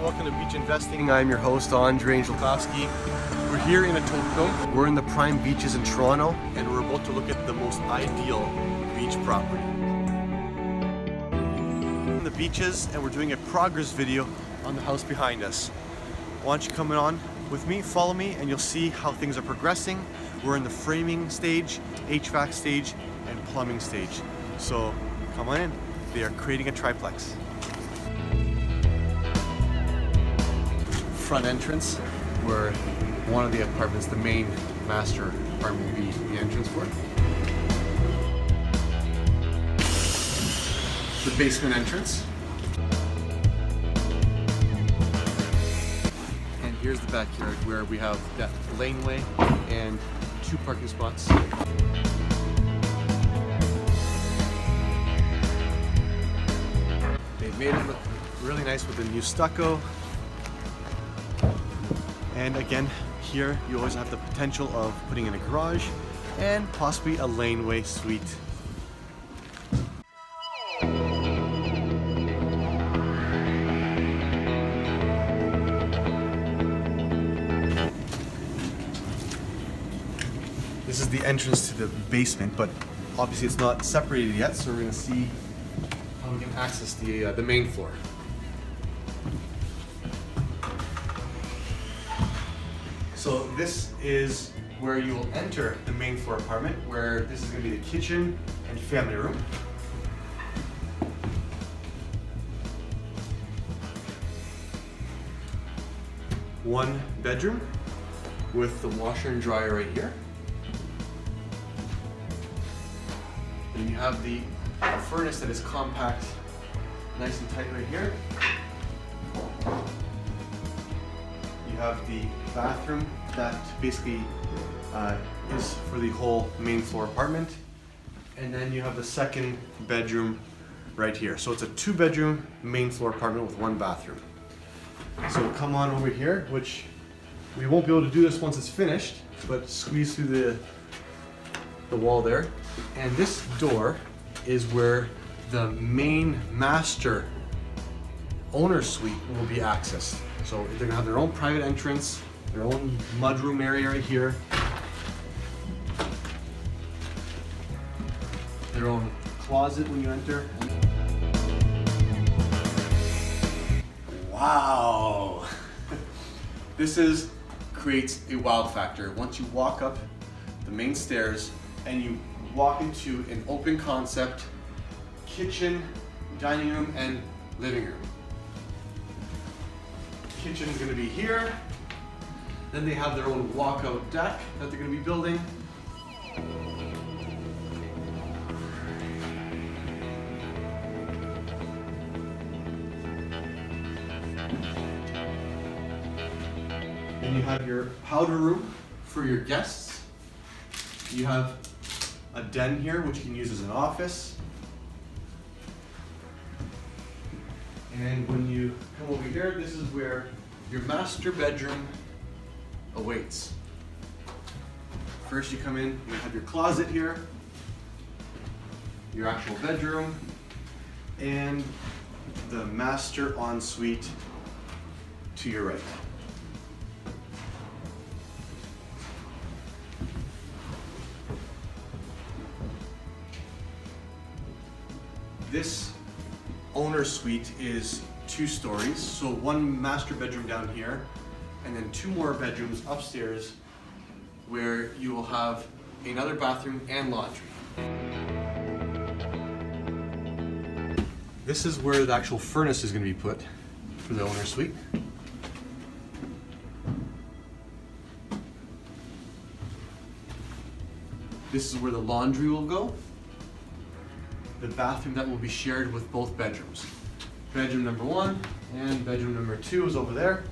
welcome to Beach Investing. I'm your host, Angelkovski. We're here in Etobicoke. We're in the prime beaches in Toronto, and we're about to look at the most ideal beach property. We're on the beaches, and we're doing a progress video on the house behind us. Why don't you come on with me, follow me, and you'll see how things are progressing. We're in the framing stage, HVAC stage, and plumbing stage. So come on in. They are creating a triplex. Front entrance, where one of the apartments, the main master apartment, will be the entrance for. The basement entrance. And here's the backyard where we have that laneway and 2 parking spots. They've made it look really nice with the new stucco. And again, here you always have the potential of putting in a garage and possibly a laneway suite. This is the entrance to the basement, but obviously it's not separated yet, so we're going to see how we can access the main floor. So this is where you will enter the main floor apartment, where this is going to be the kitchen and family room. One bedroom with the washer and dryer right here. And you have the furnace that is compact, nice and tight right here. You have the bathroom that basically is for the whole main floor apartment. And then you have the second bedroom right here. So it's a 2-bedroom main floor apartment with 1 bathroom. So come on over here, which we won't be able to do this once it's finished, but squeeze through the wall there. And this door is where the main master owner suite will be accessed. So they're gonna have their own private entrance, their own mudroom area right here, their own closet when you enter. Wow! This creates a wow factor. Once you walk up the main stairs and you walk into an open concept kitchen, dining room, and living room. Kitchen is going to be here. Then they have their own walkout deck that they're going to be building. Then you have your powder room for your guests. You have a den here, which you can use as an office. And when you come over here, this is where your master bedroom awaits. First you come in, you have your closet here, your actual bedroom, and the master ensuite to your right. This owner suite is 2 stories, so 1 master bedroom down here, and then 2 more bedrooms upstairs where you will have another bathroom and laundry. This is where the actual furnace is going to be put for the owner suite. This is where the laundry will go. The bathroom that will be shared with both bedrooms. Bedroom number 1 and bedroom number 2 is over there.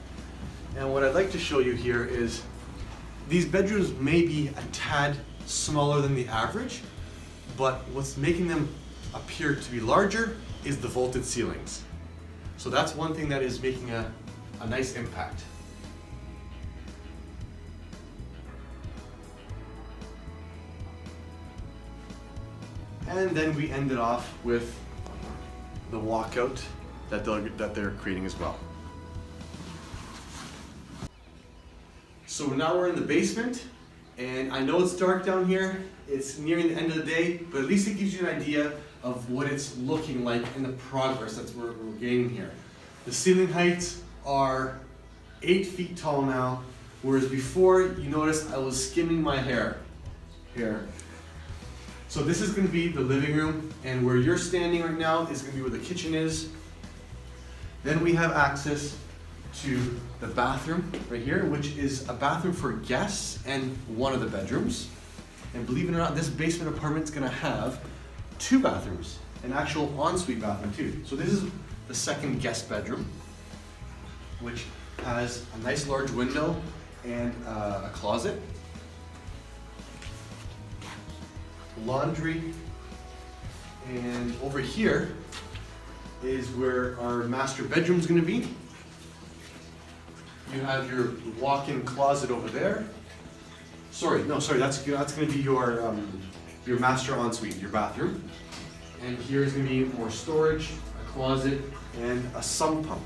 And what I'd like to show you here is these bedrooms may be a tad smaller than the average, but what's making them appear to be larger is the vaulted ceilings. So that's one thing that is making a nice impact. And then we ended off with the walkout that they're creating as well. So now we're in the basement, and I know it's dark down here. It's nearing the end of the day, but at least it gives you an idea of what it's looking like in the progress that we're gaining here. The ceiling heights are 8 feet tall now, whereas before, you noticed I was skimming my hair here. So this is going to be the living room, and where you're standing right now is going to be where the kitchen is. Then we have access to the bathroom right here, which is a bathroom for guests and one of the bedrooms. And believe it or not, this basement apartment is going to have 2 bathrooms, an actual ensuite bathroom too. So this is the second guest bedroom, which has a nice large window and a closet. Laundry, and over here is where our master bedroom is going to be. You have your walk-in closet over there. That's going to be your master ensuite, your bathroom. And here's going to be more storage, a closet, and a sump pump.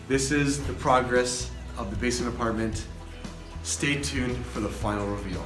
This is the progress of the basement apartment. Stay tuned for the final reveal.